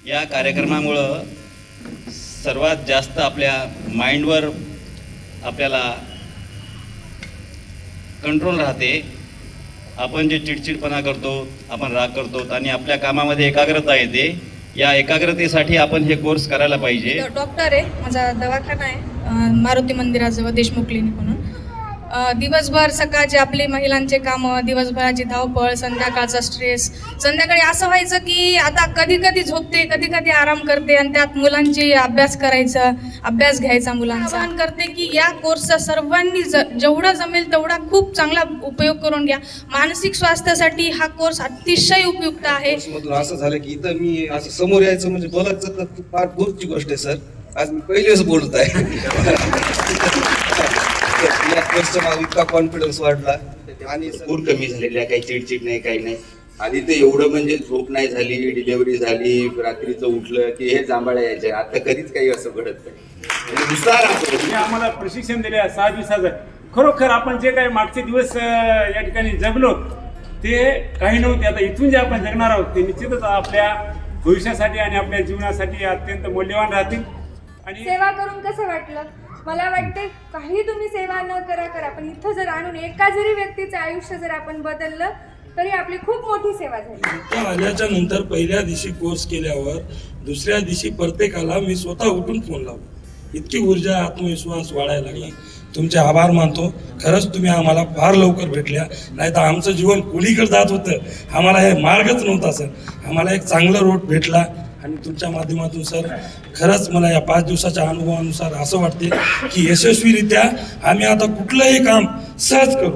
या कार्यक्रमामुळं सर्वात जास्त आपल्या माइंडवर आपल्याला कंट्रोल राहते. आपण जे चिडचिडपणा करतो, आपण राग करतो आणि आपल्या कामामध्ये एकाग्रता येते. या एकाग्रतेसाठी आपण हे कोर्स करायला पाहिजे. डॉक्टर आहे, माझा दवाखाना आहे मारुती मंदिराजवळ देशमुख क्लिनिक म्हणून. दिवसभर सकाळचे आपली महिलांचे कामं, दिवसभराची धावपळ, संध्याकाळचा स्ट्रेस. संध्याकाळी असं व्हायचं की आता कधी कधी झोपते, कधी कधी आराम करते आणि त्यात मुलांची अभ्यास घ्यायचा मुलांचा. आवाहन करते की या कोर्सचा सर्वांनी जेवढा जमेल तेवढा खूप चांगला उपयोग करून घ्या. मानसिक स्वास्थ्यासाठी हा कोर्स अतिशय उपयुक्त आहे. असं झालं की इथं मी असं समोर यायचं म्हणजे बोलायचं तर फार दूरची गोष्ट आहे सर. आज मी पहिलेच बोलत आहे. इतका कॉन्फिडन्स वाढला आणि पूर कमी झालेल्या, काही चिडचिड नाही, काही नाही. आधी ते एवढं म्हणजे झोप नाही झाली, डिलेव्हरी झाली, रात्रीचं उठलं की हे जांभळ्या यायचे. आता कधीच काही असं घडत नाही. आम्हाला प्रशिक्षण दिले 6 दिवसाचं. खरोखर आपण जे काही मागचे दिवस या ठिकाणी जगलो ते काही नव्हते. आता इथून जे आपण जगणार आहोत ते निश्चितच आपल्या भविष्यासाठी आणि आपल्या जीवनासाठी अत्यंत मौल्यवान राहतील. आणि सेवा करून कसं वाटलं? मला वाटतं काही तुम्ही सेवा न करा पण इथं जर आणून एका जरी व्यक्तीचं आयुष्य जर आपण बदललं तरी आपली खूप मोठी सेवा झाली. आल्याच्या नंतर पहिल्या दिवशी कोर्स केल्यावर दुसऱ्या दिवशी प्रत्येकाला मी स्वतः उठून फोन लावलो. इतकी ऊर्जा, आत्मविश्वास वाढायला लागला. तुमचे आभार मानतो. खरंच तुम्ही आम्हाला फार लवकर भेटल्या, नाही तर आमचं जीवन कुणीकडे जात होतं, आम्हाला हे मार्गच नव्हता सर. आम्हाला एक चांगला रोड भेटला आणि तुमच्या माध्यमातून सर खरंच मला या 5 दिवसाच्या अनुभवानुसार असं वाटते की यशस्वीरित्या आम्ही आता कुठलंही काम सहज करू.